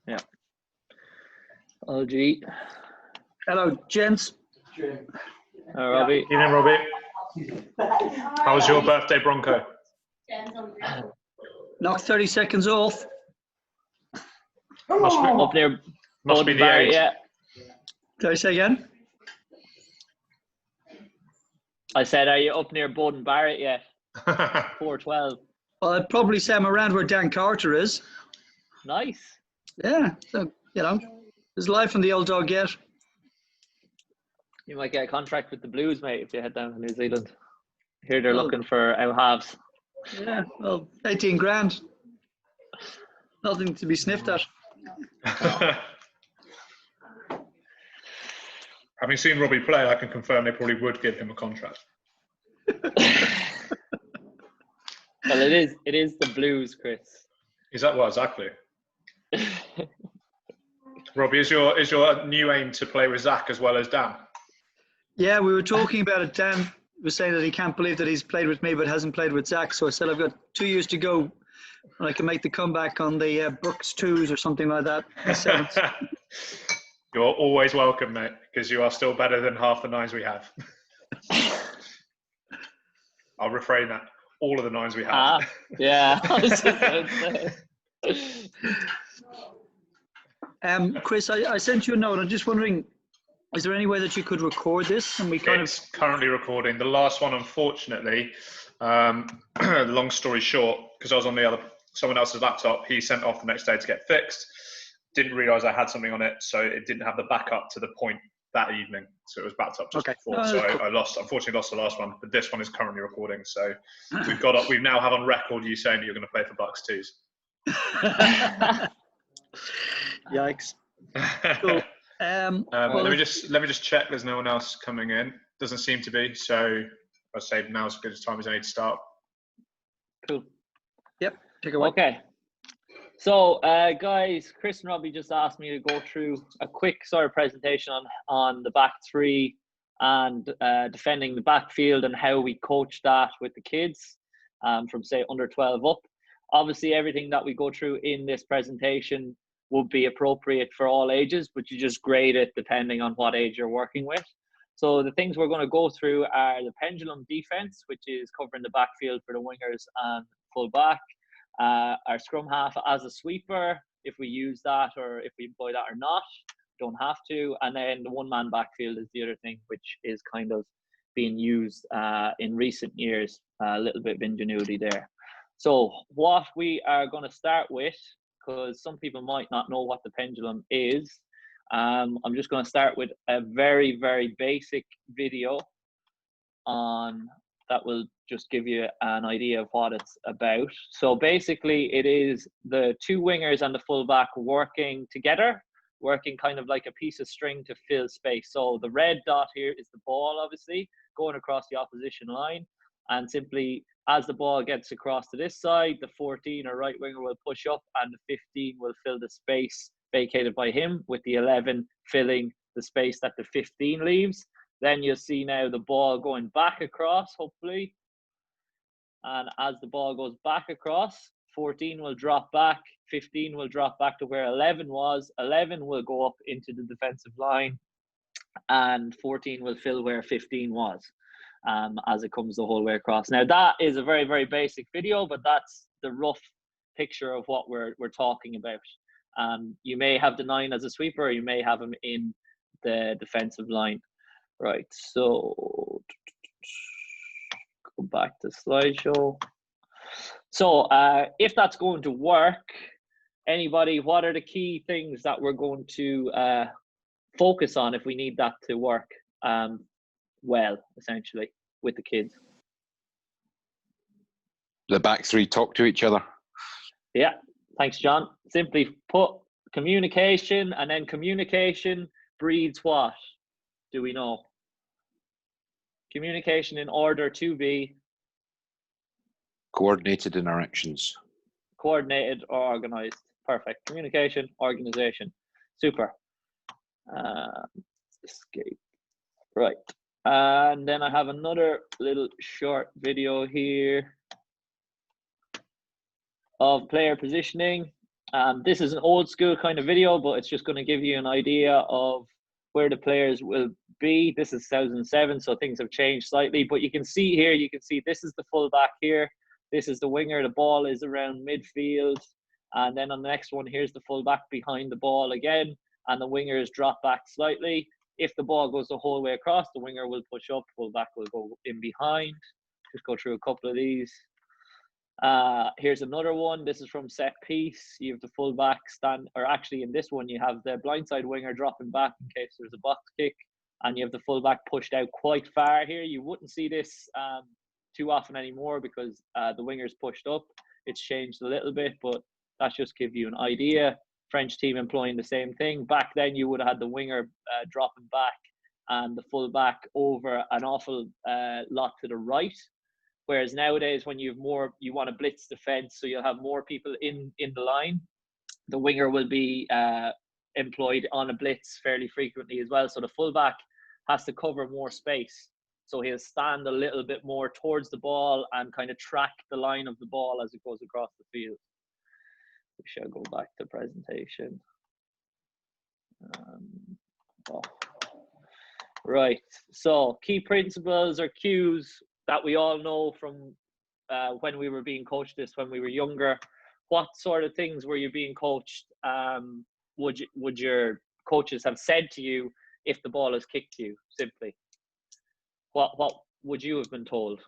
Yeah. Oh, gee. Hello, gents. Robbie. Evening, Robbie. How was your birthday, Bronco? Knocked 30 seconds off. Up near Must be Bowden the Barrett, age. yeah. Did I say again? I said, are you up near Bowden Barrett yet? 4:12. Well, I'd probably say I'm around where Dan Carter is. Nice. Yeah, so, you know, there's life on the old dog yet. You might get a contract with the Blues, mate, if you head down to New Zealand. Here they're Well, looking for out halves. Yeah, well, 18 grand. Nothing to be sniffed at. Having seen Robbie play, I can confirm they probably would give him a contract. Well, it is the Blues, Chris. Is that what exactly? Robbie, is your new aim to play with Zach as well as Dan? Yeah, we were talking about it. Dan was saying that he can't believe that he's played with me but hasn't played with Zach. So I said I've got 2 years to go and I can make the comeback on the Brooks 2s or something like that. You're always welcome, mate, because you are still better than half the 9s we have. I'll refrain that. All of the 9s we have. Yeah. I was just about to say. Chris, I sent you a note. I'm just wondering, is there any way that you could record this? And we It's currently recording. The last one, unfortunately, long story short, because I was on someone else's laptop, he sent off the next day to get fixed. Didn't realise I had something on it, so it didn't have the backup to the point that evening. So it was backed up just before. No, so cool. I unfortunately lost the last one, but this one is currently recording. So we now have on record you saying that you're going to play for Bucks 2s. Yikes. Cool. Let me just check. There's no one else coming in. Doesn't seem to be. So I'd say now's as good a time as any to start. Cool. Yep. Take it away. Okay. So, guys, Chris and Robbie just asked me to go through a quick sort of presentation on the back three and defending the backfield and how we coach that with the kids from, say, under 12 up. Obviously, everything that we go through in this presentation would be appropriate for all ages, but you just grade it depending on what age you're working with. So the things we're going to go through are the pendulum defense, which is covering the backfield for the wingers and full back. Our scrum half as a sweeper, if we use that or if we employ that or not, don't have to. And then the one-man backfield is the other thing, which is kind of being used in recent years, a little bit of ingenuity there. So what we are going to start with, because some people might not know what the pendulum is, I'm just going to start with a very, very basic video on that will just give you an idea of what it's about. So basically it is the two wingers and the fullback working together, working kind of like a piece of string to fill space. So the red dot here is the ball, obviously, going across the opposition line. And simply as the ball gets across to this side, the 14 or right winger will push up and the 15 will fill the space vacated by him, with the 11 filling the space that the 15 leaves. Then you'll see now the ball going back across, hopefully. And as the ball goes back across, 14 will drop back, 15 will drop back to where 11 was, 11 will go up into the defensive line, and 14 will fill where 15 was as it comes the whole way across. Now that is a very, very basic video, but that's the rough picture of what we're talking about. You may have the 9 as a sweeper, or you may have him in the defensive line. Right, so go back to slideshow. So if that's going to work, anybody, what are the key things that we're going to focus on if we need that to work well, essentially, with the kids? The back three talk to each other. Yeah, thanks, John. Simply put, communication, and then communication breeds what? Do we know? Communication in order to be coordinated in our actions. Coordinated or organized. Perfect. Communication, organization. Super. Escape. Right. And then I have another little short video here of player positioning. This is an old school kind of video, but it's just going to give you an idea of where the players will be. This is 2007, so things have changed slightly. But you can see here, you can see this is the fullback here. This is the winger. The ball is around midfield. And then on the next one, here's the fullback behind the ball again. And the wingers drop back slightly. If the ball goes the whole way across, the winger will push up, fullback will go in behind. Just go through a couple of these. Here's another one. This is from set piece. You have the fullback stand, or actually in this one, you have the blindside winger dropping back in case there's a box kick, and you have the fullback pushed out quite far here. You wouldn't see this too often anymore because the winger's pushed up. It's changed a little bit, but that just gives you an idea. French team employing the same thing. Back then, you would have had the winger dropping back and the fullback over an awful lot to the right. Whereas nowadays, when you have more, you want to blitz defense, so you'll have more people in the line. The winger will be employed on a blitz fairly frequently as well. So the fullback has to cover more space. So he'll stand a little bit more towards the ball and kind of track the line of the ball as it goes across the field. We shall go back to presentation. Right. So key principles or cues that we all know from when we were being coached this when we were younger. What sort of things were you being coached? Would your coaches have said to you if the ball is kicked to you? Simply, what would you have been told?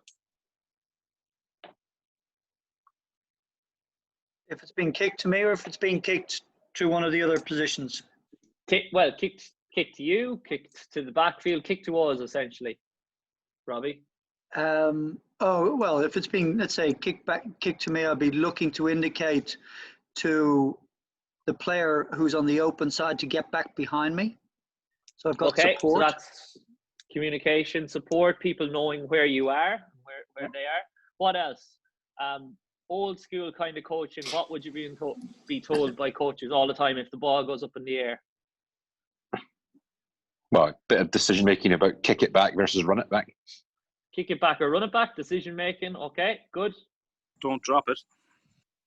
If it's being kicked to me, or if it's being kicked to one of the other positions? Kicked to you, kicked to the backfield, kicked to us essentially. Robbie. Oh, well, if it's being, let's say, kicked to me, I'll be looking to indicate to the player who's on the open side to get back behind me. So I've got support. So that's communication, support, people knowing where you are, where they are. What else? Old school kind of coaching, what would you be told by coaches all the time if the ball goes up in the air? Well, a bit of decision making about kick it back versus run it back. Kick it back or run it back, decision making. Okay, good. Don't drop it.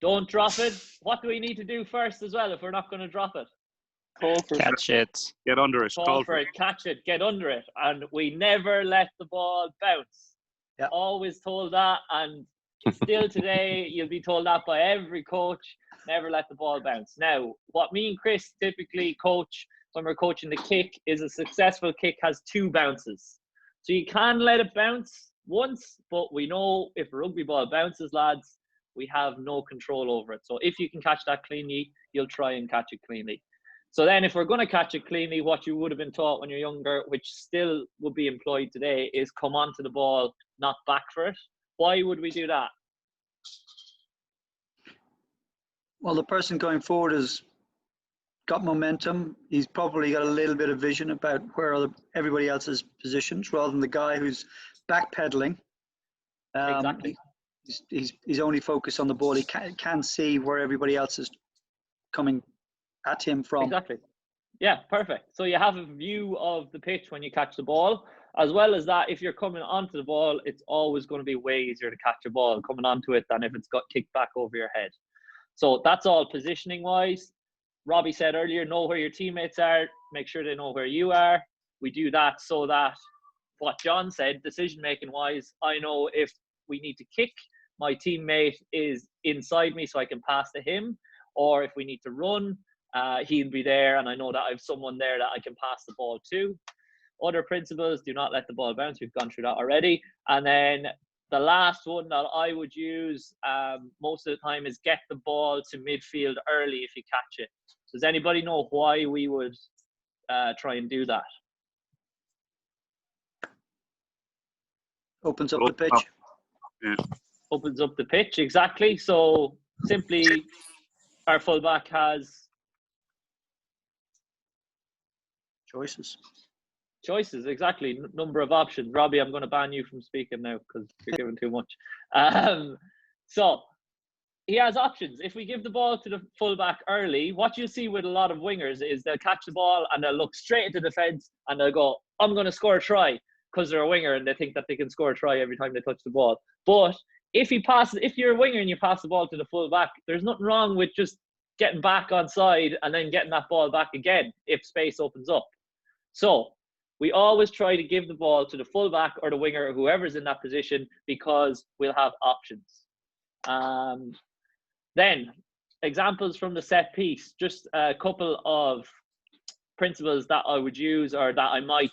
Don't drop it. What do we need to do first as well if we're not going to drop it? Call for Catch it. Get under it. Call for it, catch it, get under it. And we never let the ball bounce. Yeah. Always told that, and still today you'll be told that by every coach. Never let the ball bounce. Now, what me and Chris typically coach when we're coaching the kick is a successful kick has 2 bounces. So you can let it bounce once, but we know if a rugby ball bounces, lads, we have no control over it. So if you can catch that cleanly, you'll try and catch it cleanly. So then if we're going to catch it cleanly, what you would have been taught when you're younger, which still would be employed today, is come onto the ball, not back for it. Why would we do that? Well, the person going forward has got momentum. He's probably got a little bit of vision about where everybody else's positions, rather than the guy who's backpedaling. Exactly. He's only focused on the ball. He can see where everybody else is coming at him from. Exactly. Yeah, perfect. So you have a view of the pitch when you catch the ball, as well as that. If you're coming onto the ball, it's always going to be way easier to catch a ball coming onto it than if it's got kicked back over your head. So that's all positioning wise. Robbie said earlier, know where your teammates are, make sure they know where you are. We do that so that what John said, decision making wise, I know if we need to kick, my teammate is inside me so I can pass to him, or if we need to run, he'll be there and I know that I have someone there that I can pass the ball to. Other principles, do not let the ball bounce. We've gone through that already. And then the last one that I would use most of the time is get the ball to midfield early if you catch it. Does anybody know why we would try and do that? Opens up the pitch. Yeah. Opens up the pitch, exactly. So simply our fullback has choices, exactly. Number of options. Robbie, I'm going to ban you from speaking now because you're giving too much. So he has options. If we give the ball to the fullback early, what you see with a lot of wingers is they'll catch the ball and they'll look straight into defense and they'll go, I'm going to score a try, because they're a winger and they think that they can score a try every time they touch the ball. But if you're a winger and you pass the ball to the fullback, there's nothing wrong with just getting back on side and then getting that ball back again if space opens up. So we always try to give the ball to the fullback or the winger or whoever's in that position, because we'll have options. Then examples from the set piece, just a couple of principles that I would use, or that I might,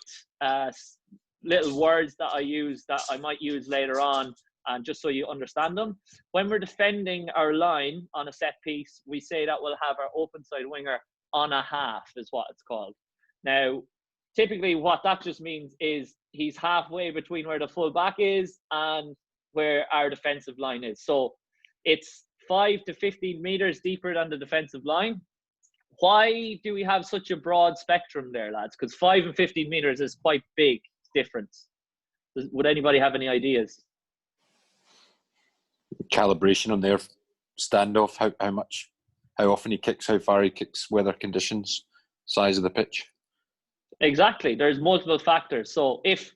little words that I use that I might use later on, and just so you understand them. When we're defending our line on a set piece, we say that we'll have our open side winger on a half, is what it's called. Now, typically what that just means is he's halfway between where the full back is and where our defensive line is. So it's 5 to 15 meters deeper than the defensive line. Why do we have such a broad spectrum there, lads? Because 5 and 15 meters is quite big difference. Would anybody have any ideas? Calibration on their standoff, how often he kicks, how far he kicks, weather conditions, size of the pitch. Exactly. There's multiple factors. So if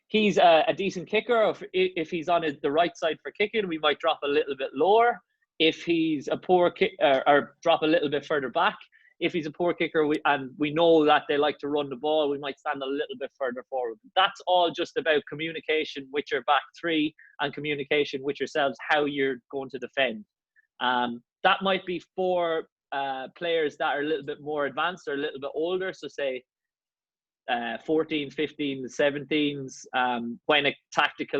he's a decent kicker, or if he's on the right side for kicking, we might drop a little bit lower. If he's a poor kicker, or drop a little bit further back. If he's a poor kicker and we know that they like to run the ball, we might stand a little bit further forward. That's all just about communication with your back three and communication with yourselves, how you're going to defend. That might be for players that are a little bit more advanced or a little bit older. So say 14, 15, 17s, when tactics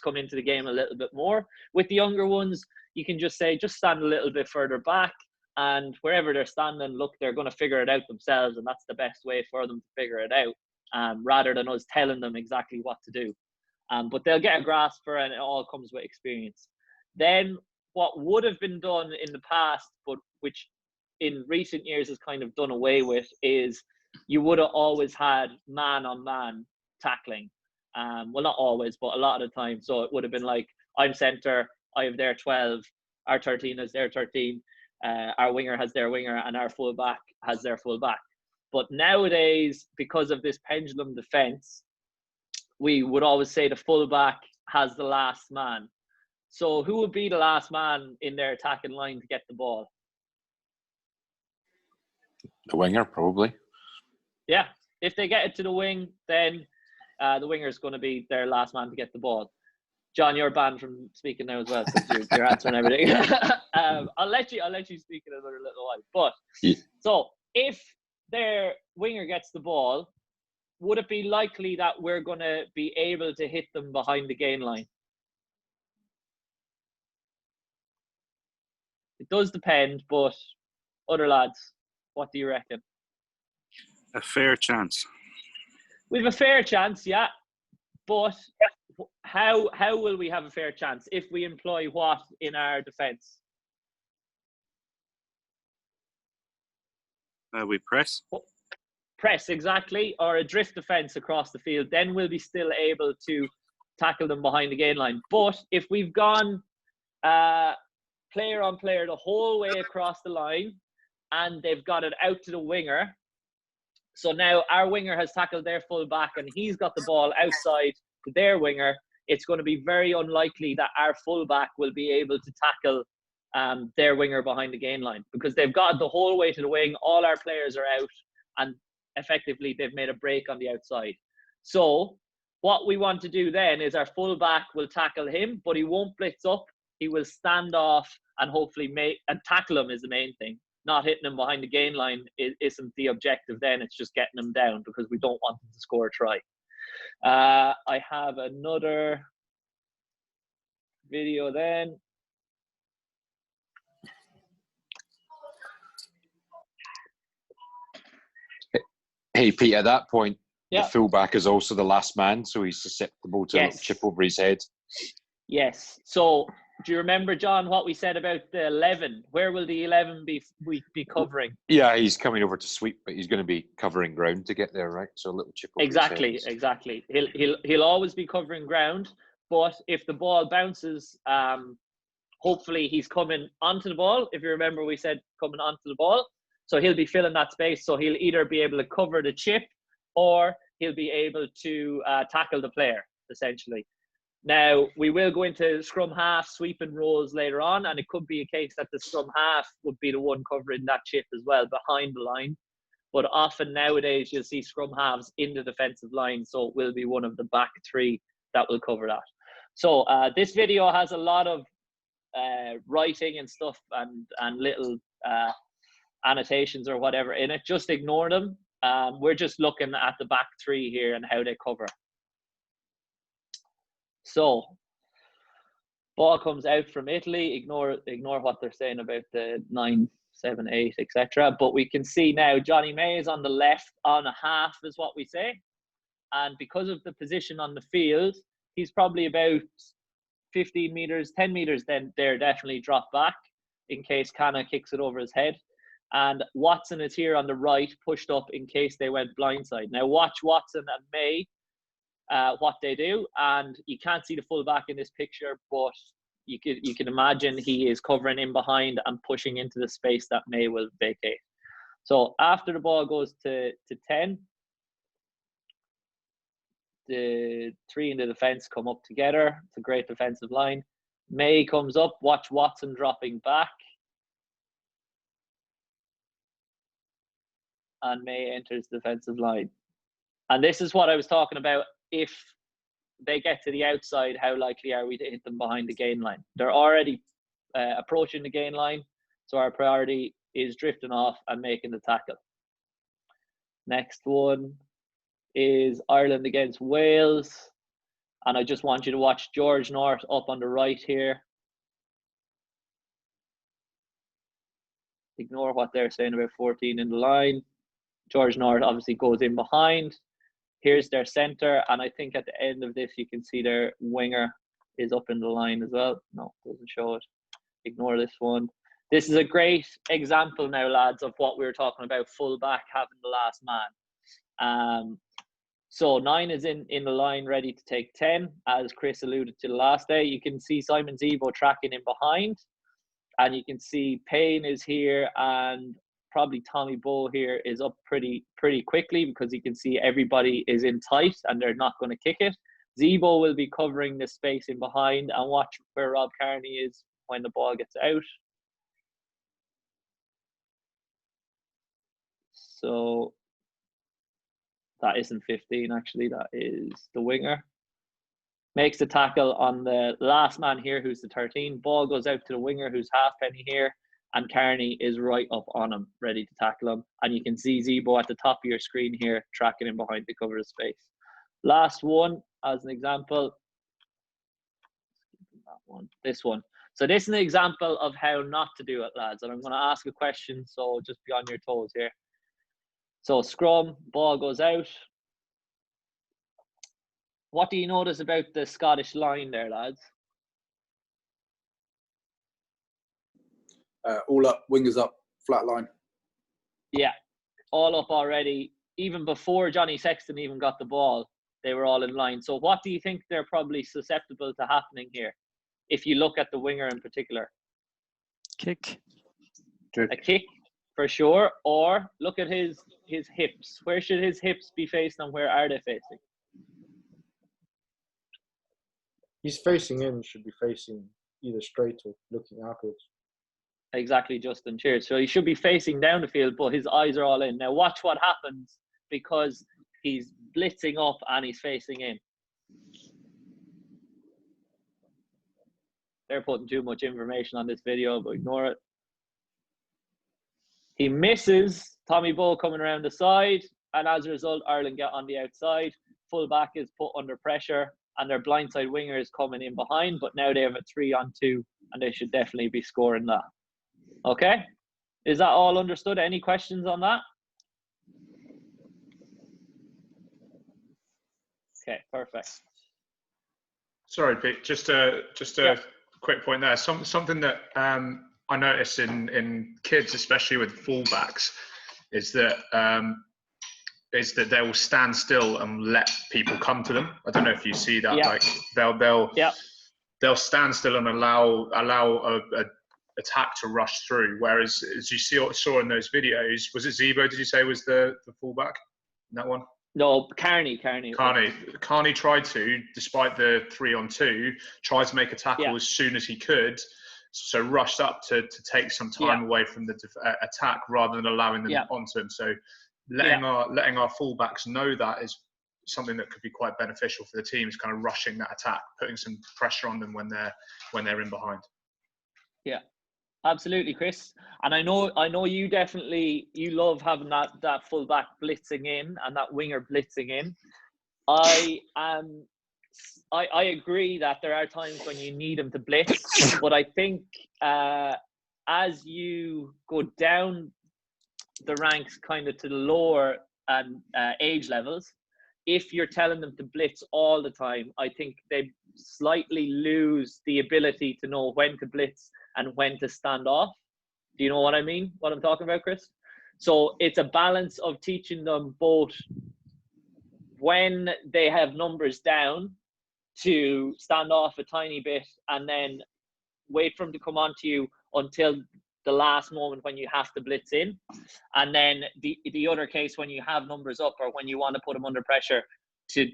come into the game a little bit more. With the younger ones, you can just say, just stand a little bit further back, and wherever they're standing, look, they're going to figure it out themselves, and that's the best way for them to figure it out, rather than us telling them exactly what to do. But they'll get a grasp for it, and it all comes with experience. Then what would have been done in the past, but which in recent years is kind of done away with, is you would have always had man-on-man tackling. Well, not always, but a lot of the time. So it would have been like, I'm center, I have their 12, our 13 is their 13, our winger has their winger, and our fullback has their fullback. But nowadays, because of this pendulum defense, we would always say the fullback has the last man. So who would be the last man in their attacking line to get the ball? The winger, probably. Yeah, if they get it to the wing, then the winger is going to be their last man to get the ball. John, you're banned from speaking now as well, because you're answering everything. I'll let you speak in another little while. But yeah. So if their winger gets the ball, would it be likely that we're going to be able to hit them behind the gain line? It does depend, but other lads, what do you reckon? A fair chance. We have a fair chance, yeah. But how will we have a fair chance if we employ what in our defence? We press. Press, exactly, or a drift defence across the field. Then we'll be still able to tackle them behind the gain line. But if we've gone player on player the whole way across the line, and they've got it out to the winger, so now our winger has tackled their full back and he's got the ball outside to their winger, it's going to be very unlikely that our full back will be able to tackle their winger behind the gain line, because they've got it the whole way to the wing, all our players are out, and effectively they've made a break on the outside. So what we want to do then is our full back will tackle him, but he won't blitz up. He will stand off and hopefully tackle him is the main thing. Not hitting him behind the gain line isn't the objective then. It's just getting him down, because we don't want him to score a try. I have another video then. Hey, Pete, at that point, yeah, the fullback is also the last man, so he's susceptible to a chip over his head. Yes. So do you remember, John, what we said about the 11? Where will the 11 be covering? Yeah, he's coming over to sweep, but he's going to be covering ground to get there, right? So a little chip over his head. Exactly. He'll always be covering ground, but if the ball bounces, hopefully he's coming onto the ball. If you remember, we said coming onto the ball. So he'll be filling that space. So he'll either be able to cover the chip, or he'll be able to tackle the player, essentially. Now, we will go into scrum half, sweeping rows later on, and it could be a case that the scrum half would be the one covering that shift as well, behind the line. But often nowadays, you'll see scrum halves in the defensive line, so it will be one of the back three that will cover that. So this video has a lot of writing and stuff and little annotations or whatever in it. Just ignore them. We're just looking at the back three here and how they cover. So ball comes out from Italy. Ignore what they're saying about the 9, 7, 8, etc. But we can see now Johnny May is on the left on a half is what we say. And because of the position on the field, he's probably about 15 meters, 10 meters then there definitely drop back in case Kana kicks it over his head. And Watson is here on the right, pushed up in case they went blindside. Now watch Watson and May, what they do. And you can't see the full back in this picture, but you can imagine he is covering in behind and pushing into the space that May will vacate. So after the ball goes to 10, the three in the defense come up together. It's a great defensive line. May comes up. Watch Watson dropping back. And May enters the defensive line. And this is what I was talking about. If they get to the outside, how likely are we to hit them behind the gain line? They're already approaching the gain line. So our priority is drifting off and making the tackle. Next one is Ireland against Wales. And I just want you to watch George North up on the right here. Ignore what they're saying about 14 in the line. George North obviously goes in behind. Here's their center. And I think at the end of this, you can see their winger is up in the line as well. No, doesn't show it. Ignore this one. This is a great example now, lads, of what we were talking about, full back having the last man. So 9 is in the line ready to take 10, as Chris alluded to the last day. You can see Simon Zebo tracking in behind, and you can see Payne is here, and probably Tommy Bowe here is up pretty quickly because you can see everybody is in tight and they're not going to kick it. Zebo will be covering the space in behind, and watch where Rob Kearney is when the ball gets out. So that isn't 15 actually, that is the winger. Makes the tackle on the last man here, who's the 13. Ball goes out to the winger, who's halfpenny here, and Kearney is right up on him, ready to tackle him. And you can see Zebo at the top of your screen here, tracking in behind to cover the space. Last one, as an example, this one. So this is an example of how not to do it, lads. And I'm going to ask a question, so just be on your toes here. So scrum, ball goes out. What do you notice about the Scottish line there, lads? All up, wingers up, flat line. Yeah, all up already. Even before Johnny Sexton even got the ball, they were all in line. So what do you think they're probably susceptible to happening here, if you look at the winger in particular? Kick. A kick, for sure. Or look at his hips. Where should his hips be facing and where are they facing? He's facing in, should be facing either straight or looking outwards. Exactly, Justin. Cheers. So he should be facing down the field, but his eyes are all in. Now watch what happens because he's blitzing up and he's facing in. They're putting too much information on this video, but ignore it. He misses. Tommy Bowe coming around the side, and as a result, Ireland get on the outside. Full back is put under pressure, and their blindside winger is coming in behind, but now they have a 3-on-2, and they should definitely be scoring that. Okay? Is that all understood? Any questions on that? Okay, perfect. Sorry, Pete. Just a quick point there. Something that I notice in kids, especially with fullbacks, is that they will stand still and let people come to them. I don't know if you see that. Yeah. Like they'll stand still and allow a attack to rush through. Whereas, as you saw in those videos, was it Zebo? Did you say was the fullback in that one? No, Carney. Carney tried to, despite the 3-on-2, tried to make a tackle as soon as he could. So rushed up to take some time away from the attack rather than allowing them onto him. So letting our fullbacks know that is something that could be quite beneficial for the teams, kind of rushing that attack, putting some pressure on them when they're in behind. Yeah. Absolutely, Chris. And I know you love having that full back blitzing in and that winger blitzing in. I agree that there are times when you need him to blitz, but I think as you go down the ranks kind of to the lower age levels, if you're telling them to blitz all the time, I think they slightly lose the ability to know when to blitz and when to stand off. Do you know what I mean? What I'm talking about, Chris? So it's a balance of teaching them both when they have numbers down to stand off a tiny bit and then wait for them to come onto you until the last moment when you have to blitz in. And then the other case when you have numbers up or when you want to put them under pressure to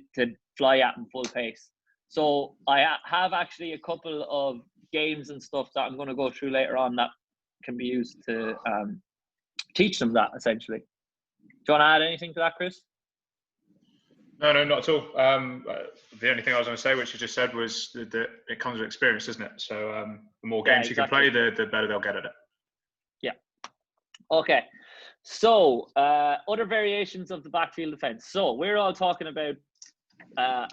fly at them full pace. So I have actually a couple of games and stuff that I'm going to go through later on that can be used to teach them that, essentially. Do you want to add anything to that, Chris? No, not at all. The only thing I was going to say, which you just said, was that it comes with experience, doesn't it? So the more games you can play, the better they'll get at it. Yeah. Okay. So other variations of the backfield defense. So we're all talking about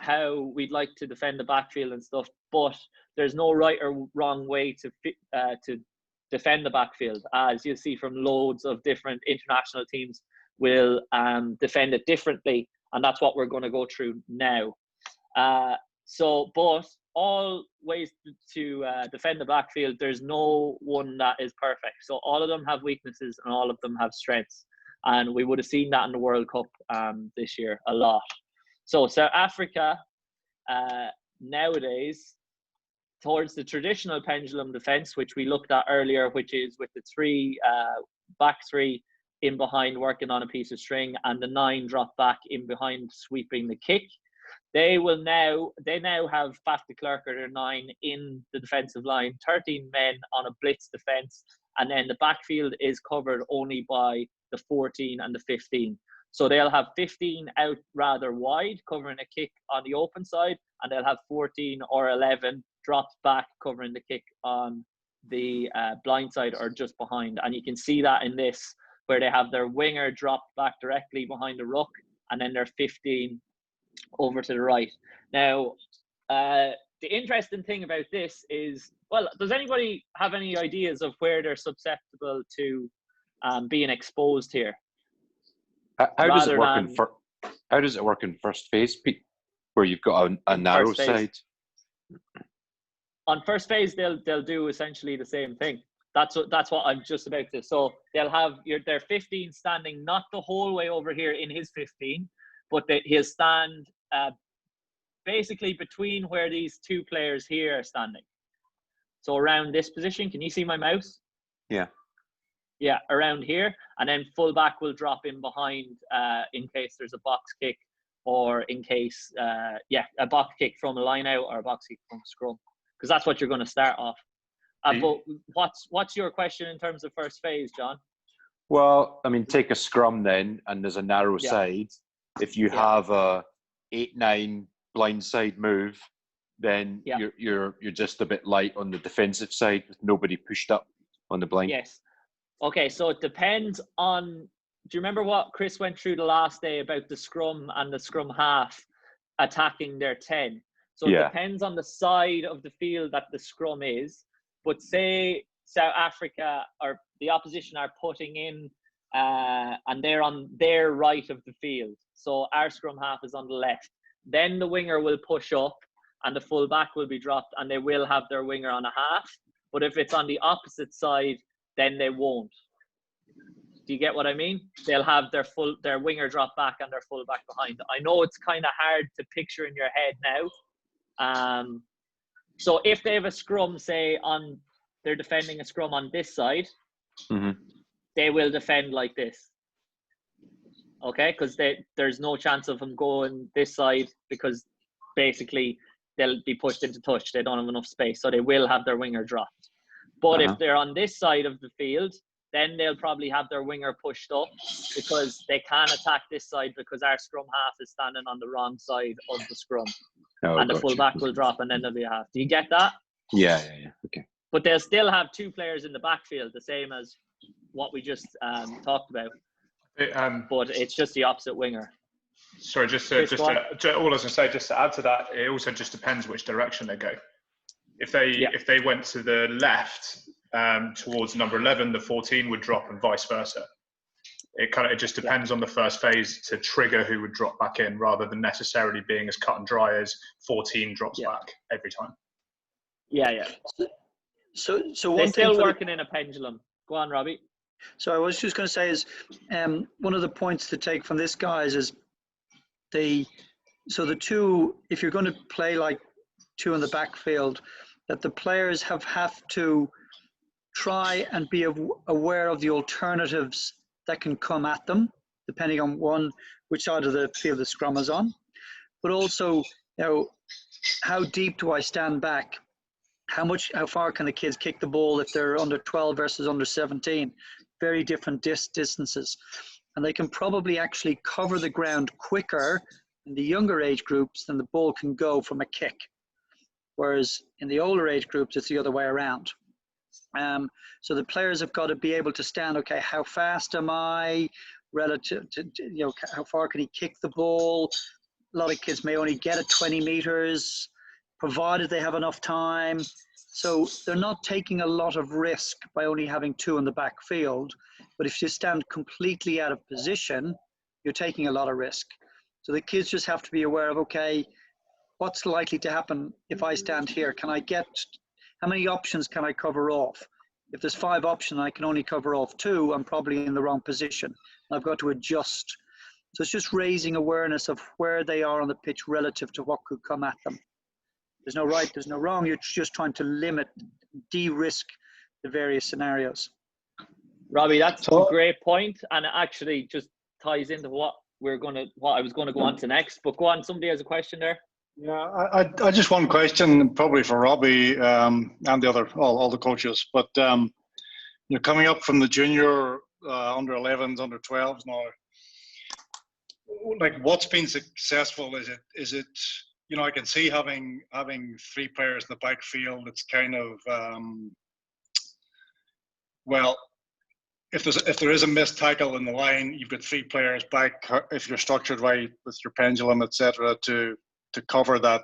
how we'd like to defend the backfield and stuff, but there's no right or wrong way to defend the backfield, as you'll see from loads of different international teams will defend it differently, and that's what we're going to go through now. But all ways to defend the backfield, there's no one that is perfect. So all of them have weaknesses and all of them have strengths, and we would have seen that in the World Cup this year a lot. So South Africa nowadays, towards the traditional pendulum defense, which we looked at earlier, which is with the back three in behind working on a piece of string and the 9 drop back in behind sweeping the kick. They now have Faf de Klerk or their 9 in the defensive line, 13 men on a blitz defense, and then the backfield is covered only by the 14 and the 15. So they'll have 15 out rather wide, covering a kick on the open side, and they'll have 14 or 11 dropped back, covering the kick on the blind side or just behind. And you can see that in this, where they have their winger dropped back directly behind the ruck, and then their 15 over to the right. Now, the interesting thing about this is, well, does anybody have any ideas of where they're susceptible to being exposed here? How does it work in first phase, Pete, where you've got a narrow side? On first phase, they'll do essentially the same thing. That's what I'm just about to. So they'll have their 15 standing not the whole way over here in his 15, but he'll stand basically between where these two players here are standing. So around this position, can you see my mouse? Yeah. Yeah, around here, and then fullback will drop in behind in case there's a box kick, or in case a box kick from a line out or a box kick from scrum, because that's what you're going to start off. But what's your question in terms of first phase, John? Well, I mean, take a scrum then, and there's a narrow side. If you have a 8-9 blindside move, then you're just a bit light on the defensive side with nobody pushed up on the blind. Yes. Okay, so it depends on. Do you remember what Chris went through the last day about the scrum and the scrum half attacking their 10? So it depends on the side of the field that the scrum is. But say South Africa or the opposition are putting in and they're on their right of the field. So our scrum half is on the left. Then the winger will push up and the full back will be dropped and they will have their winger on a half. But if it's on the opposite side, then they won't. Do you get what I mean? They'll have their winger drop back and their full back behind. I know it's kind of hard to picture in your head now. So if they have a scrum, say they're defending a scrum on this side, they will defend like this. okay? Because there's no chance of them going this side because basically they'll be pushed into touch. They don't have enough space, so they will have their winger dropped. But if they're on this side of the field, then they'll probably have their winger pushed up because they can't attack this side because our scrum half is standing on the wrong side of the scrum. And the fullback will drop and then there'll be a half. Do you get that? Yeah. Okay. But they'll still have two players in the backfield, the same as what we just talked about. But it's just the opposite winger. Sorry, all I was going to say, just to add to that, it also just depends which direction they go. If they went to the left towards number 11, the 14 would drop, and vice versa. It just depends on the first phase to trigger who would drop back in, rather than necessarily being as cut and dry as 14 drops back every time. Yeah. So they're still working in a pendulum. Go on, Robbie. So I was just going to say is one of the points to take from this, guys, is the two, if you're going to play like two in the backfield, that the players have to try and be aware of the alternatives that can come at them, depending on which side of the field the scrum is on. But also, how deep do I stand back? How far can the kids kick the ball if they're under 12 versus under 17? Very different distances. And they can probably actually cover the ground quicker in the younger age groups than the ball can go from a kick. Whereas in the older age groups, it's the other way around. So the players have got to be able to stand, okay, how fast am I relative to, how far can he kick the ball? A lot of kids may only get it 20 meters, provided they have enough time. So they're not taking a lot of risk by only having two in the backfield. But if you stand completely out of position, you're taking a lot of risk. So the kids just have to be aware of, okay, what's likely to happen if I stand here? How many options can I cover off? If there's 5 options, I can only cover off 2, I'm probably in the wrong position. I've got to adjust. So it's just raising awareness of where they are on the pitch relative to what could come at them. There's no right, there's no wrong. You're just trying to de-risk the various scenarios. Robbie, that's a great point, and it actually just ties into what I was going to go on to next. But go on, somebody has a question there. Yeah, I just one question, probably for Robbie and the all the coaches. But you're coming up from the junior under 11s, under 12s now. Like, what's been successful? Is it I can see having 3 players in the backfield. It's kind of if there is a missed tackle in the line, you've got 3 players back. If you're structured right with your pendulum, etc., to cover that,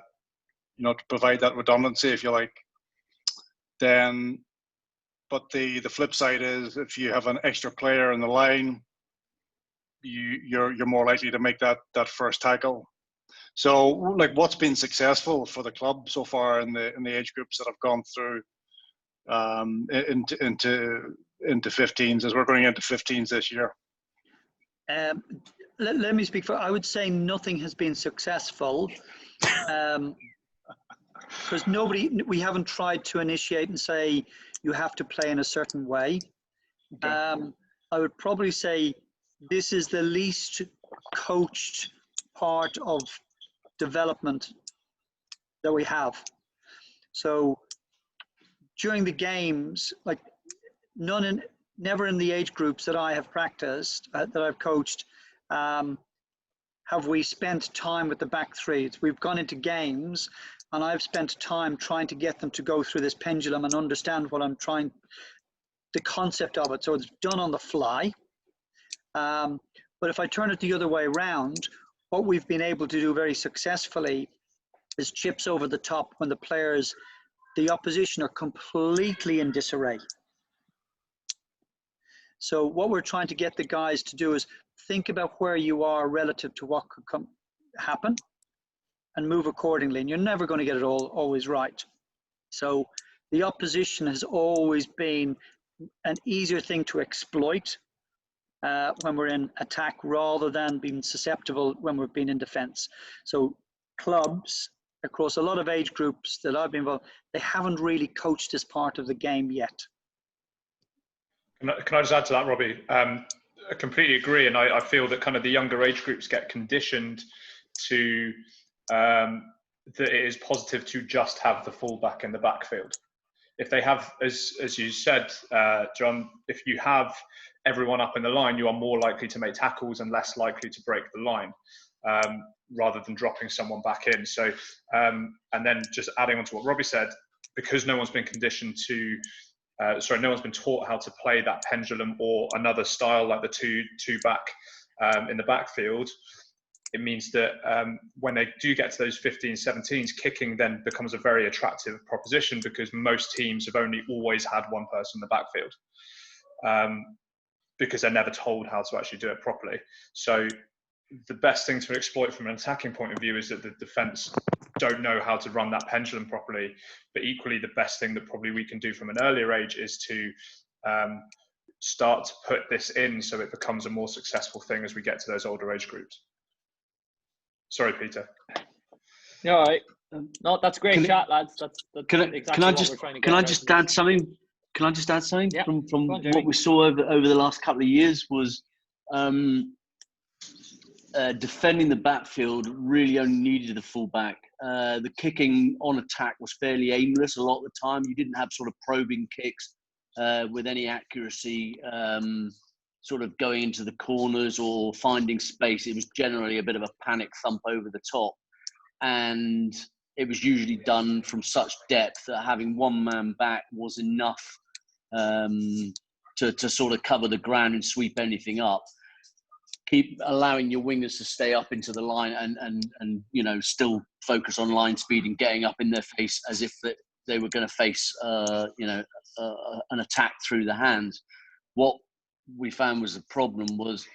to provide that redundancy, if you like. Then, but the flip side is, if you have an extra player in the line, you're more likely to make that first tackle. So, like, what's been successful for the club so far in the age groups that have gone through into 15s, as we're going into 15s this year? Let me speak for. I would say nothing has been successful, because we haven't tried to initiate and say you have to play in a certain way. Okay. I would probably say this is the least coached part of development that we have. So during the games, like never in the age groups that I have practiced, that I've coached, have we spent time with the back threes. We've gone into games and I've spent time trying to get them to go through this pendulum and understand what I'm trying, the concept of it. So it's done on the fly. But if I turn it the other way around, what we've been able to do very successfully is chips over the top when the opposition are completely in disarray. So what we're trying to get the guys to do is think about where you are relative to what could happen and move accordingly. And you're never going to get it always right. So the opposition has always been an easier thing to exploit when we're in attack, rather than being susceptible when we've been in defense. So clubs across a lot of age groups that I've been involved, they haven't really coached this part of the game yet. Can I just add to that, Robbie? I completely agree, and I feel that kind of the younger age groups get conditioned to that it is positive to just have the fullback in the backfield. If they have, as you said, John, if you have everyone up in the line, you are more likely to make tackles and less likely to break the line, rather than dropping someone back in. So, and then just adding on to what Robbie said, because no one's been conditioned to, no one's been taught how to play that pendulum or another style like the two back in the backfield. It means that when they do get to those 15s, 17s, kicking then becomes a very attractive proposition, because most teams have only always had one person in the backfield, because they're never told how to actually do it properly. So the best thing to exploit from an attacking point of view is that the defense don't know how to run that pendulum properly. But equally, the best thing that probably we can do from an earlier age is to start to put this in so it becomes a more successful thing as we get to those older age groups. Sorry, Peter. Yeah, all right. No, that's great chat, lads. That's exactly what we're trying to get. Can I just add something? Can I just add something? Yeah. From on, what we saw over the last couple of years was defending the backfield really only needed the fullback. The kicking on attack was fairly aimless a lot of the time. You didn't have sort of probing kicks with any accuracy, sort of going into the corners or finding space. It was generally a bit of a panic thump over the top. And it was usually done from such depth that having one man back was enough to sort of cover the ground and sweep anything up. Keep allowing your wingers to stay up into the line and you know, still focus on line speed and getting up in their face as if they were going to face an attack through the hands. What we found was the problem was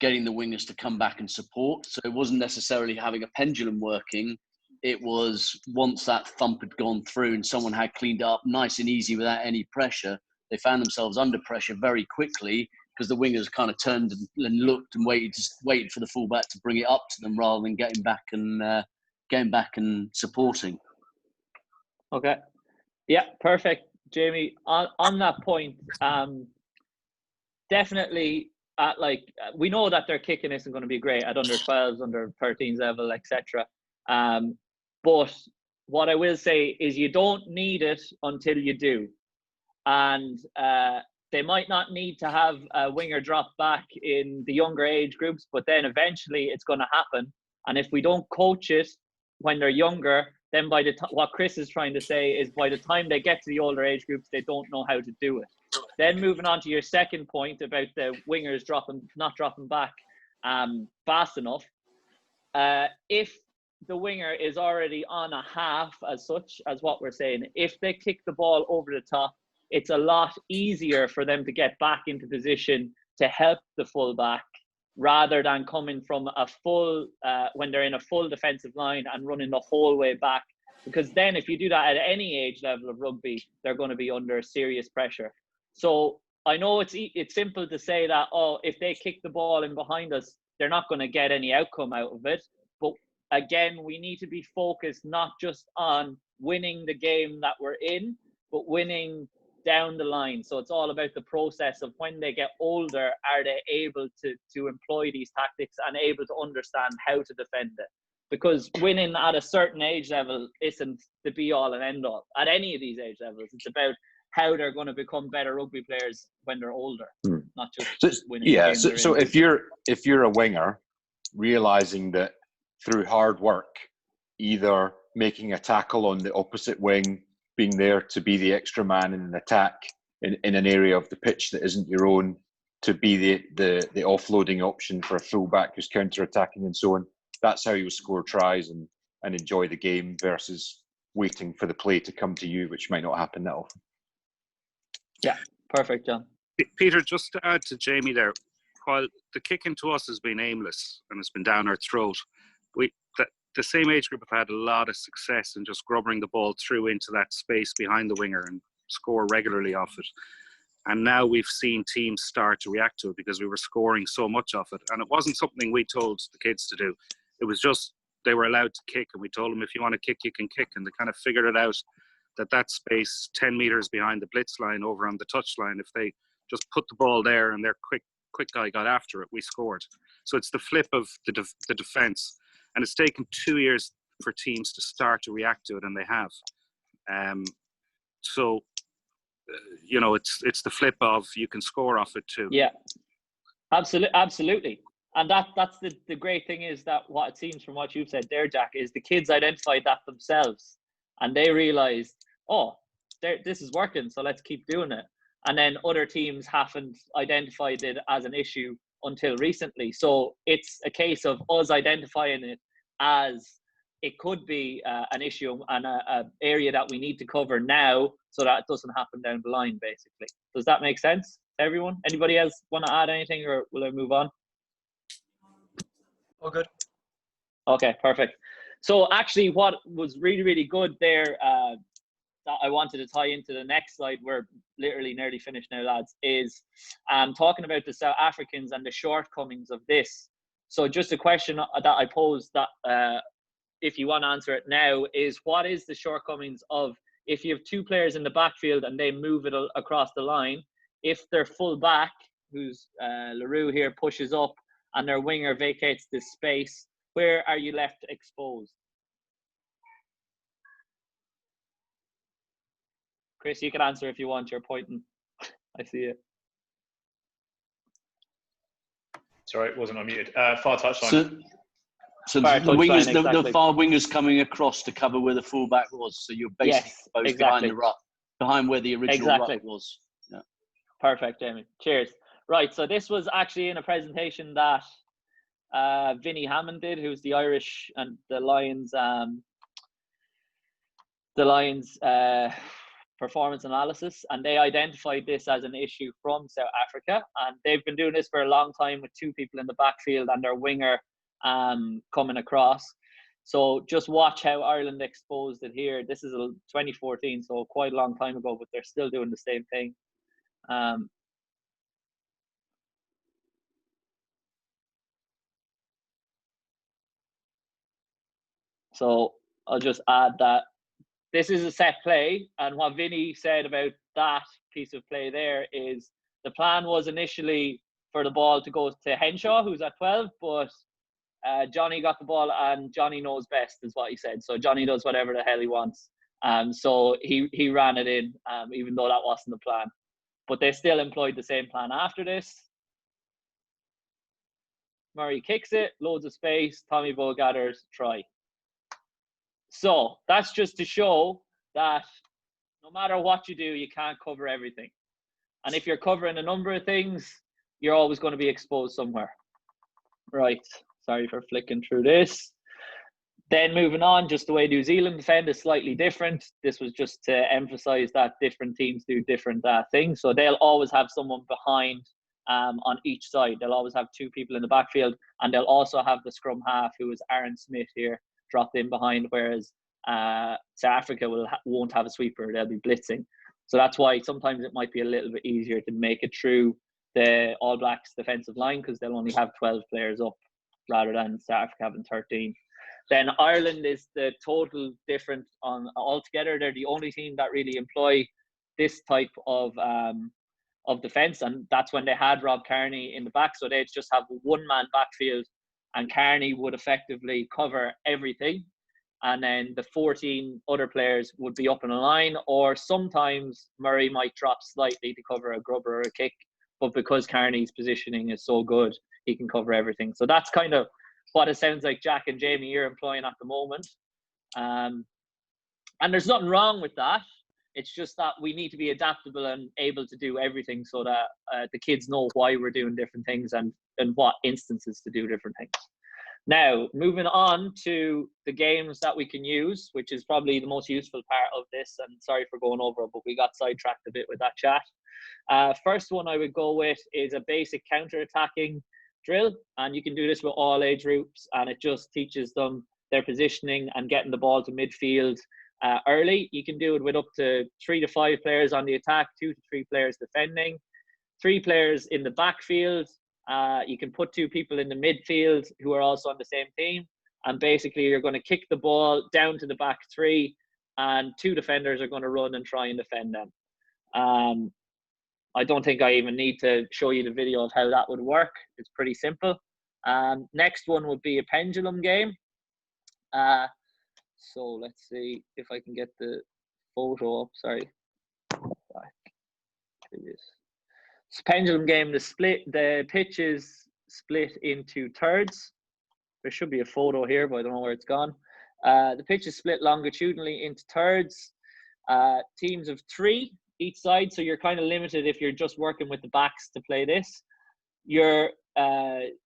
getting the wingers to come back and support. So it wasn't necessarily having a pendulum working. It was once that thump had gone through and someone had cleaned up nice and easy without any pressure, they found themselves under pressure very quickly because the wingers kind of turned and looked and waited for the fullback to bring it up to them rather than getting back and supporting. Okay. Yeah, perfect, Jamie. On that point, definitely. We know that their kicking isn't going to be great at under 12s, under 13s level, etc. But what I will say is you don't need it until you do. And they might not need to have a winger drop back in the younger age groups, but then eventually it's going to happen. And if we don't coach it when they're younger, then what Chris is trying to say is by the time they get to the older age groups, they don't know how to do it. Then moving on to your second point about the wingers not dropping back fast enough. If the winger is already on a half as such as what we're saying, if they kick the ball over the top, it's a lot easier for them to get back into position to help the fullback rather than coming from a full, when they're in a full defensive line and running the whole way back. Because then if you do that at any age level of rugby, they're going to be under serious pressure. So I know it's simple to say that, if they kick the ball in behind us, they're not going to get any outcome out of it. But again, we need to be focused not just on winning the game that we're in, but winning down the line. So it's all about the process of when they get older, are they able to employ these tactics and able to understand how to defend it? Because winning at a certain age level isn't the be all and end all at any of these age levels. It's about how they're going to become better rugby players when they're older, not just winning. Yeah, so if you're a winger, realizing that through hard work, either making a tackle on the opposite wing, being there to be the extra man in an attack in an area of the pitch that isn't your own, to be the offloading option for a fullback who's counter-attacking and so on, that's how you'll score tries and enjoy the game versus waiting for the play to come to you, which might not happen that often. Yeah, perfect, John. Peter, just to add to Jamie there, while the kicking to us has been aimless and it's been down our throat, the same age group have had a lot of success in just grubbering the ball through into that space behind the winger and score regularly off it. And now we've seen teams start to react to it because we were scoring so much off it. And it wasn't something we told the kids to do. It was just they were allowed to kick, and we told them, if you want to kick, you can kick. And they kind of figured it out that space 10 meters behind the blitz line over on the touch line, if they just put the ball there and they're quick quick guy got after it, we scored. So it's the flip of the defense, and it's taken 2 years for teams to start to react to it, and they have. So you know, it's the flip of you can score off it too. Yeah, absolutely. And that's the great thing is that what it seems from what you've said there, Jack, is the kids identified that themselves, and they realized, oh, this is working, so let's keep doing it. And then other teams haven't identified it as an issue until recently. So it's a case of us identifying it as it could be an issue and a area that we need to cover now so that it doesn't happen down the line, basically. Does that make sense to everyone? Anybody else want to add anything, or will I move on? All good. Okay, perfect. So actually what was really, really good there that I wanted to tie into the next slide, we're literally nearly finished now, lads, is talking about the South Africans and the shortcomings of this. So just a question that I posed that if you want to answer it now is, what is the shortcomings of if you have two players in the backfield and they move it across the line, if their full back, who's LaRue here, pushes up and their winger vacates this space, where are you left exposed? Chris, you can answer if you want. You're pointing. I see it. Sorry, it wasn't unmuted. Far touchline. So Far the wingers, touchline, exactly. the far wingers coming across to cover where the fullback was. So you're basically exposed behind the ruck, behind where the original ruck was. Yeah. Perfect, Jamie. Cheers. Right, so this was actually in a presentation that Vinny Hammond did, who's the Irish and the Lions performance analysis, and they identified this as an issue from South Africa, and they've been doing this for a long time with two people in the backfield and their winger coming across. So just watch how Ireland exposed it here. This is 2014, so quite a long time ago, but they're still doing the same thing. So I'll just add that this is a set play, and what Vinny said about that piece of play there is the plan was initially for the ball to go to Henshaw, who's at 12, but Johnny got the ball, and Johnny knows best, is what he said. So Johnny does whatever the hell he wants. So he ran it in, even though that wasn't the plan. But they still employed the same plan after this. Murray kicks it, loads of space, Tommy Bowe gathers, try. So that's just to show that no matter what you do, you can't cover everything. And if you're covering a number of things, you're always going to be exposed somewhere. Right. Sorry for flicking through this. Then moving on, just the way New Zealand defend is slightly different. This was just to emphasize that different teams do different things. So they'll always have someone behind on each side. They'll always have two people in the backfield, and they'll also have the scrum half, who is Aaron Smith here, dropped in behind, whereas South Africa won't have a sweeper. They'll be blitzing. So that's why sometimes it might be a little bit easier to make it through the All Blacks defensive line, because they'll only have 12 players up rather than South Africa having 13. Then Ireland is the total different on altogether. They're the only team that really employ this type of defense, and that's when they had Rob Kearney in the back. So they'd just have a one-man backfield, and Kearney would effectively cover everything. And then the 14 other players would be up in a line, or sometimes Murray might drop slightly to cover a grubber or a kick. But because Kearney's positioning is so good, he can cover everything. So that's kind of what it sounds like Jack and Jamie are employing at the moment. And there's nothing wrong with that. It's just that we need to be adaptable and able to do everything so that the kids know why we're doing different things and what instances to do different things. Now, moving on to the games that we can use, which is probably the most useful part of this. And sorry for going over it, but we got sidetracked a bit with that chat. First one I would go with is a basic counter-attacking drill. And you can do this with all age groups, and it just teaches them their positioning and getting the ball to midfield early. You can do it with up to 3 to 5 players on the attack, 2 to 3 players defending, 3 players in the backfield. You can put 2 people in the midfield who are also on the same team, and basically you're going to kick the ball down to the back 3, and 2 defenders are going to run and try and defend them. I don't think I even need to show you the video of how that would work. It's pretty simple. Next one would be a pendulum game. So let's see if I can get the photo up. Sorry. It's a pendulum game. The pitch is split into thirds. There should be a photo here, but I don't know where it's gone. The pitch is split longitudinally into thirds. Teams of 3 each side, so you're kind of limited if you're just working with the backs to play this. You're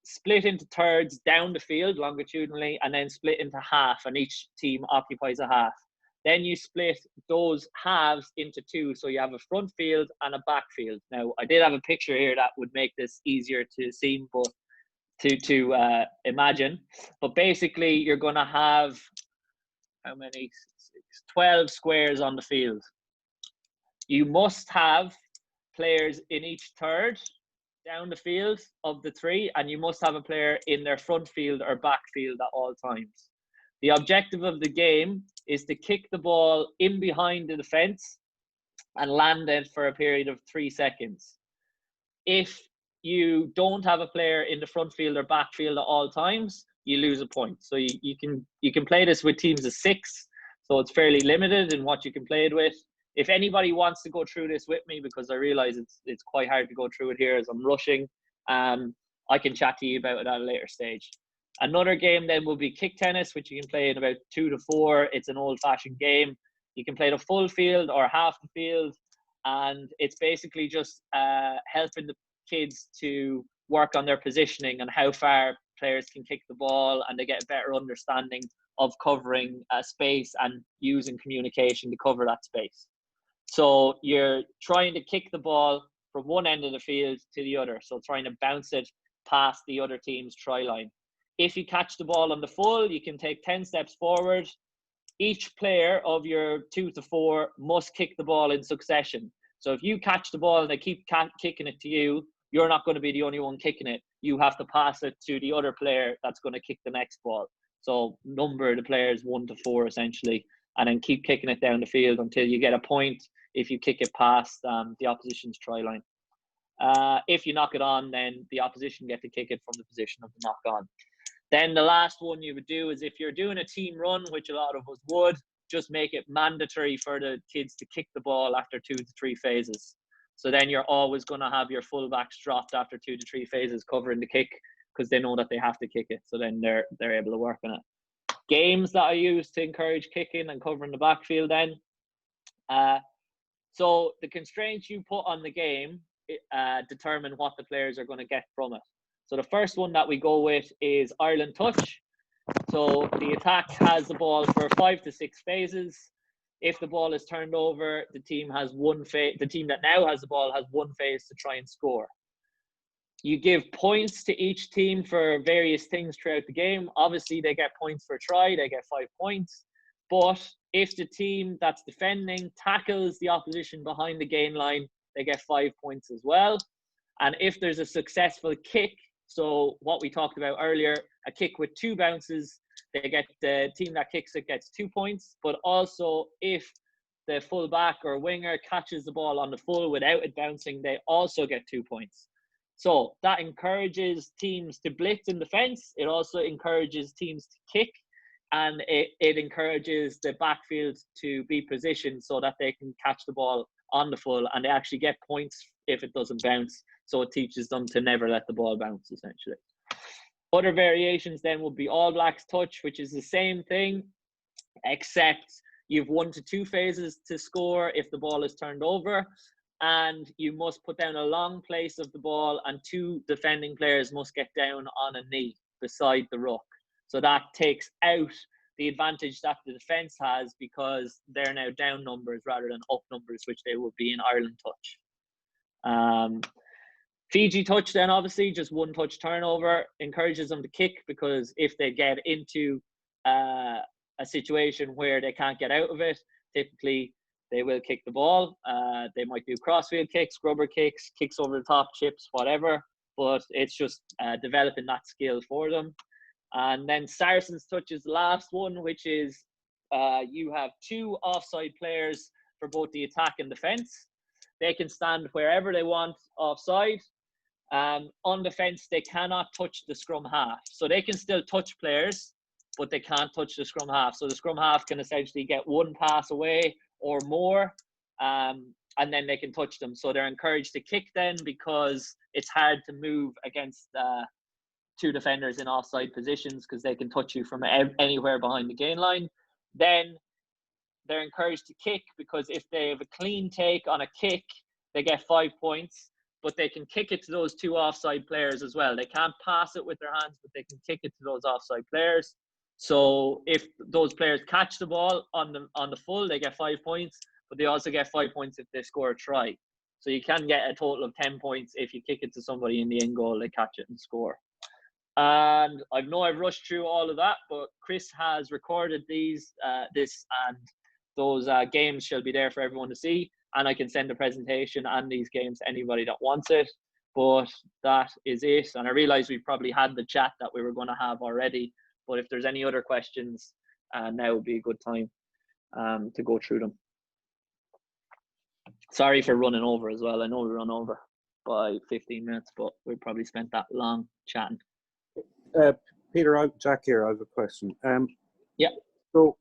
split into thirds down the field longitudinally, and then split into half, and each team occupies a half. Then you split those halves into 2, so you have a front field and a back field. Now, I did have a picture here that would make this easier to see, but to imagine. But basically, you're going to have how many? 12 squares on the field. You must have players in each third down the field of the 3, and you must have a player in their front field or back field at all times. The objective of the game is to kick the ball in behind the defense and land it for a period of 3 seconds. If you don't have a player in the front field or back field at all times, you lose a point. So you can play this with teams of 6, so it's fairly limited in what you can play it with. If anybody wants to go through this with me, because I realize it's quite hard to go through it here as I'm rushing, I can chat to you about it at a later stage. Another game then will be kick tennis, which you can play in about 2 to 4. It's an old-fashioned game. You can play the full field or half the field, and it's basically just helping the kids to work on their positioning and how far players can kick the ball, and they get a better understanding of covering space and using communication to cover that space. So you're trying to kick the ball from one end of the field to the other, so trying to bounce it past the other team's try line. If you catch the ball on the full, you can take 10 steps forward. Each player of your 2 to 4 must kick the ball in succession. So if you catch the ball and they keep kicking it to you, you're not going to be the only one kicking it. You have to pass it to the other player that's going to kick the next ball. So number the players 1 to 4 essentially, and then keep kicking it down the field until you get a point if you kick it past the opposition's try line. If you knock it on, then the opposition get to kick it from the position of the knock on. Then the last one you would do is if you're doing a team run, which a lot of us would, just make it mandatory for the kids to kick the ball after 2 to 3 phases. So then you're always going to have your fullbacks dropped after 2 to 3 phases covering the kick, because they know that they have to kick it. So then they're able to work on it. Games that I use to encourage kicking and covering the backfield then. So the constraints you put on the game determine what the players are going to get from it. So the first one that we go with is Ireland touch. So the attack has the ball for 5 to 6 phases. If the ball is turned over, the team has one phase. The team that now has the ball has 1 phase to try and score. You give points to each team for various things throughout the game. Obviously, they get points for try. They get 5 points. But if the team that's defending tackles the opposition behind the gain line, they get 5 points as well. And if there's a successful kick, so what we talked about earlier, a kick with 2 bounces, the team that kicks it gets 2 points. But also, if the fullback or winger catches the ball on the full without it bouncing, they also get 2 points. So that encourages teams to blitz in defense. It also encourages teams to kick, and it encourages the backfield to be positioned so that they can catch the ball on the full, and they actually get points if it doesn't bounce. So it teaches them to never let the ball bounce, essentially. Other variations then would be All Blacks touch, which is the same thing, except you've 1 to 2 phases to score if the ball is turned over, and you must put down a long place of the ball, and 2 defending players must get down on a knee beside the ruck. So that takes out the advantage that the defence has, because they're now down numbers rather than up numbers, which they would be in Ireland touch. Fiji touch then, obviously, just 1 touch turnover, encourages them to kick, because if they get into a situation where they can't get out of it, typically they will kick the ball. They might do crossfield kicks, rubber kicks, kicks over the top, chips, whatever, but it's just developing that skill for them. And then Saracens touch is the last one, which is you have 2 offside players for both the attack and defence. they can stand wherever they want offside. On defense, they cannot touch the scrum half. So they can still touch players, but they can't touch the scrum half. So the scrum half can essentially get one pass away or more, and then they can touch them. So they're encouraged to kick then, because it's hard to move against two defenders in offside positions, because they can touch you from anywhere behind the gain line. Then they're encouraged to kick, because if they have a clean take on a kick, they get 5 points. But they can kick it to those two offside players as well. They can't pass it with their hands, but they can kick it to those offside players. So if those players catch the ball on the full, they get 5 points, but they also get 5 points if they score a try. So you can get a total of 10 points if you kick it to somebody in the end goal, they catch it and score. And I know I've rushed through all of that, but Chris has recorded this, and those games shall be there for everyone to see. And I can send a presentation and these games to anybody that wants it. But that is it. And I realize we probably had the chat that we were going to have already. But if there's any other questions, now would be a good time to go through them. Sorry for running over as well. I know we run over by 15 minutes, but we probably spent that long chatting. Peter, Jack here. I have a question. Yeah. So,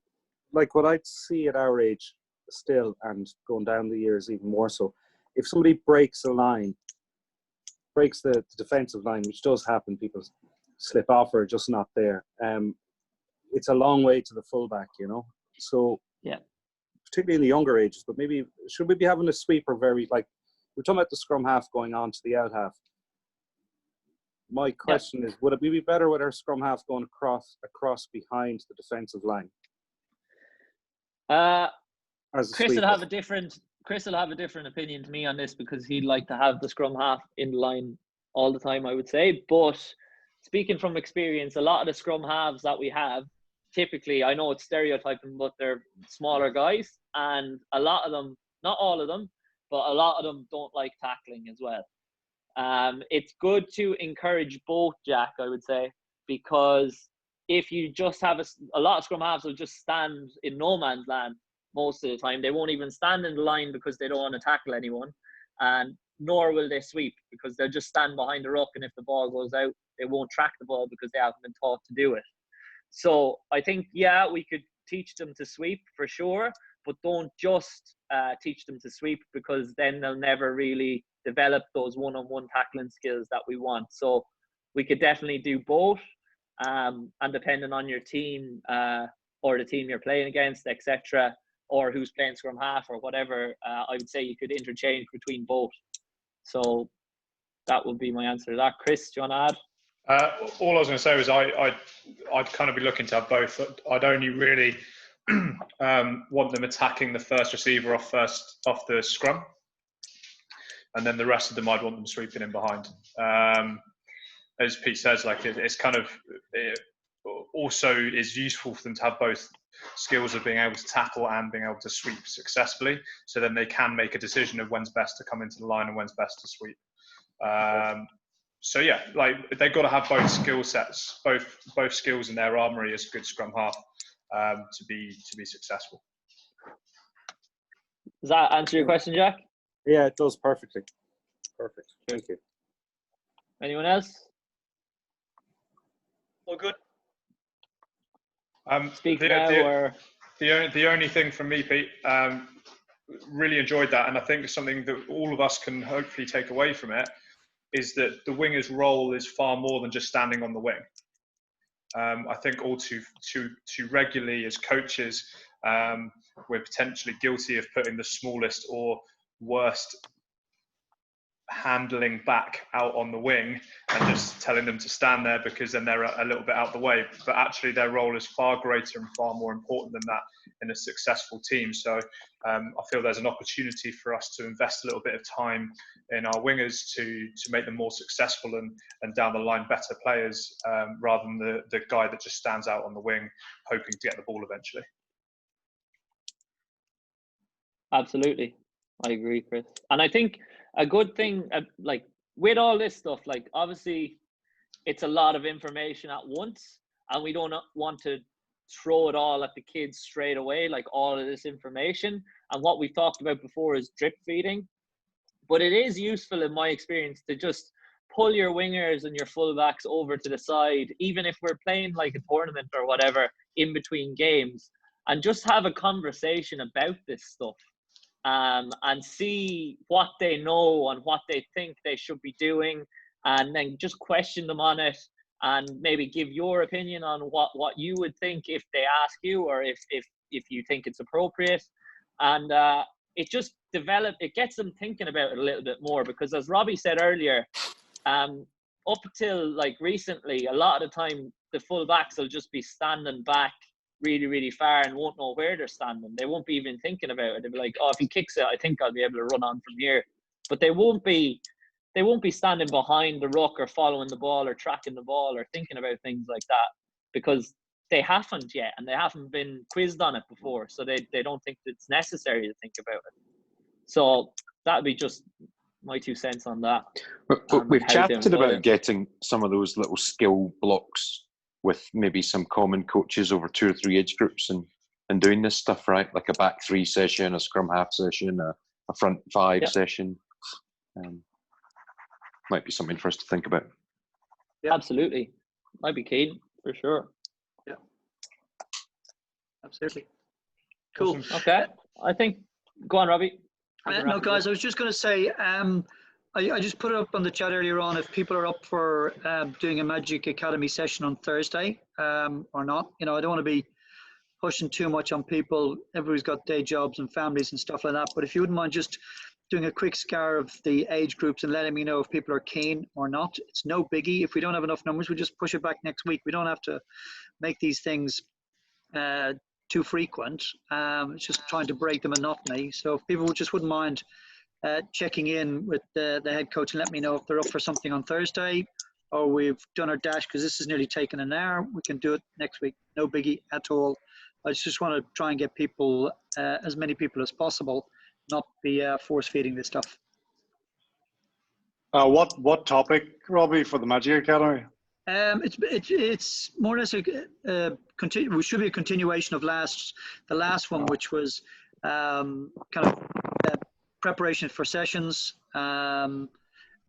like what I'd see at our age still, and going down the years even more so, if somebody breaks a line, breaks the defensive line, which does happen, people slip off or are just not there, it's a long way to the fullback, you know. So yeah, particularly in the younger ages, but maybe should we be having a sweeper very, like we're talking about the scrum half going on to the out half. My question is, would it be better with our scrum half going across behind the defensive line? Chris will have a different opinion to me on this, because he'd like to have the scrum half in line all the time, I would say. But speaking from experience, a lot of the scrum halves that we have, typically, I know it's stereotyping, but they're smaller guys, and a lot of them, not all of them, but a lot of them don't like tackling as well. It's good to encourage both, Jack, I would say, because if you just have a lot of scrum halves will just stand in no man's land most of the time. They won't even stand in the line because they don't want to tackle anyone, and nor will they sweep, because they'll just stand behind the ruck, and if the ball goes out, they won't track the ball because they haven't been taught to do it. So I think, yeah, we could teach them to sweep for sure, but don't just teach them to sweep, because then they'll never really develop those one-on-one tackling skills that we want. So we could definitely do both, and depending on your team or the team you're playing against, etc., or who's playing scrum half or whatever, I would say you could interchange between both. So that would be my answer to that. Chris, do you want to add? All I was going to say was I'd kind of be looking to have both. I'd only really want them attacking the first receiver off the scrum, and then the rest of them I'd want them sweeping in behind. As Pete says, like it's kind of also is useful for them to have both skills of being able to tackle and being able to sweep successfully, so then they can make a decision of when's best to come into the line and when's best to sweep. So yeah, like they've got to have both skill sets, both skills in their armory as a good scrum half to be successful. Does that answer your question, Jack? Yeah, it does perfectly. Perfect. Thank you. Anyone else? All good. Speak now, or the only thing from me, Pete, really enjoyed that, and I think something that all of us can hopefully take away from it is that the winger's role is far more than just standing on the wing. I think all too regularly as coaches, we're potentially guilty of putting the smallest or worst handling back out on the wing and just telling them to stand there because then they're a little bit out the way. But actually their role is far greater and far more important than that in a successful team. So I feel there's an opportunity for us to invest a little bit of time in our wingers to make them more successful and down the line better players, rather than the guy that just stands out on the wing hoping to get the ball eventually. Absolutely. I agree, Chris. And I think a good thing, like with all this stuff, like obviously it's a lot of information at once and we don't want to throw it all at the kids straight away, like all of this information. And what we talked about before is drip feeding. But it is useful in my experience to just pull your wingers and your fullbacks over to the side, even if we're playing like a tournament or whatever in between games, and just have a conversation about this stuff, and see what they know and what they think they should be doing, and then just question them on it, and maybe give your opinion on what you would think if they ask you, or if you think it's appropriate. And it just it gets them thinking about it a little bit more, because as Robbie said earlier, up till like recently, a lot of the time the fullbacks will just be standing back really, really far and won't know where they're standing. They won't be even thinking about it. They'll be like, oh, if he kicks it, I think I'll be able to run on from here. But they won't be standing behind the ruck or following the ball or tracking the ball or thinking about things like that, because they haven't yet, and they haven't been quizzed on it before, so they don't think it's necessary to think about it. So that'd be just my 2 cents on that. We've chatted about getting some of those little skill blocks with maybe some common coaches over 2 or 3 age groups, and doing this stuff, right? Like a back 3 session, a scrum half session, a front 5 session. Might be something for us to think about. Yeah, absolutely. Might be keen, for sure. Yeah. Absolutely. Cool. Awesome. Okay. I think, go on, Robbie. No, guys, I was just going to say, I just put it up on the chat earlier on if people are up for doing a Magic Academy session on Thursday or not. You know, I don't want to be pushing too much on people. Everybody's got day jobs and families and stuff like that. But if you wouldn't mind just doing a quick scar of the age groups and letting me know if people are keen or not. It's no biggie. If we don't have enough numbers, we just push it back next week. We don't have to make these things too frequent. It's just trying to break the monotony. So if people just wouldn't mind checking in with the head coach and let me know if they're up for something on Thursday, or we've done our dash, because this has nearly taken an hour. We can do it next week. No biggie at all. I just want to try and get people, as many people as possible, not be force feeding this stuff. What topic, Robbie, for the Magic Academy? It's more or less a it should be a continuation of the last one, which was kind of preparation for sessions, and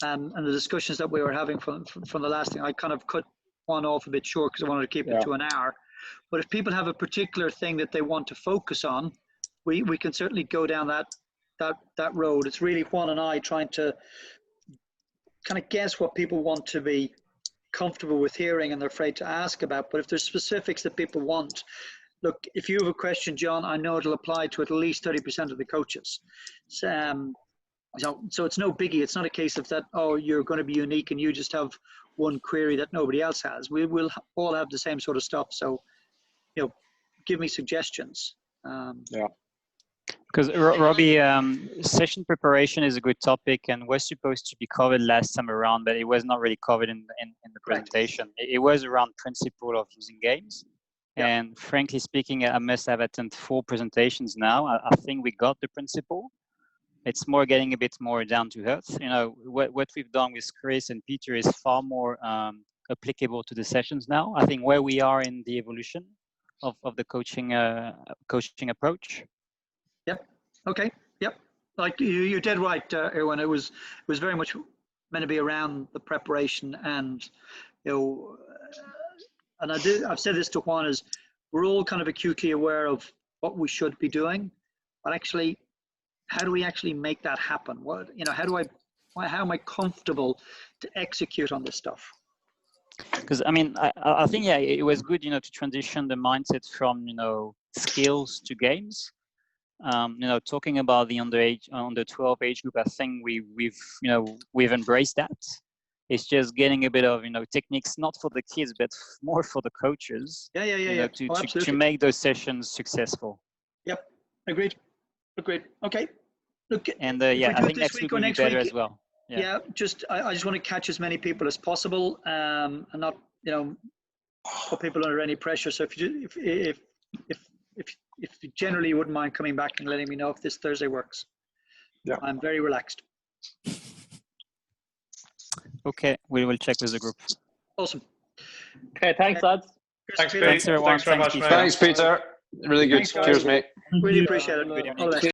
the discussions that we were having from the last thing. I kind of cut one off a bit short because I wanted to keep it to an hour. But if people have a particular thing that they want to focus on, we can certainly go down that road. It's really Juan and I trying to kind of guess what people want to be comfortable with hearing and they're afraid to ask about. But if there's specifics that people want, look, if you have a question, John, I know it'll apply to at least 30% of the coaches. So it's no biggie. It's not a case of that, oh, you're going to be unique and you just have one query that nobody else has. We will all have the same sort of stuff. So, you know, give me suggestions. Yeah. Because Robbie, session preparation is a good topic and was supposed to be covered last time around, but it was not really covered in the presentation. It was around principle of using games. Yeah. And frankly speaking, I must have attended 4 presentations now. I think we got the principle. It's more getting a bit more down to earth. You know, what we've done with Chris and Peter is far more applicable to the sessions now. I think where we are in the evolution of the coaching approach. Yep. Okay. Yep. Like you're dead right, Erwin. It was very much meant to be around the preparation, and you know, and I've said this to Juan, is we're all kind of acutely aware of what we should be doing, but actually, how do we actually make that happen? What, you know, how am I comfortable to execute on this stuff? Because I mean, I think it was good, you know, to transition the mindset from, you know, skills to games. You know, talking about the under 12 age group, I think we've embraced that. It's just getting a bit of, you know, techniques, not for the kids, but more for the coaches. Yeah. To make those sessions successful. Yep. Agreed. Okay. Look. And I think next week will be better as well. Yeah. I just want to catch as many people as possible, and not, you know, put people under any pressure. So if you generally wouldn't mind coming back and letting me know if this Thursday works. Yeah. I'm very relaxed. Okay, we will check with the group. Awesome. Okay, thanks, lads. Thanks, Pete. Thanks, everyone. Thanks very much, mate. Thanks, Peter. Really good. Thanks, cheers, mate. Really appreciate it. All the best.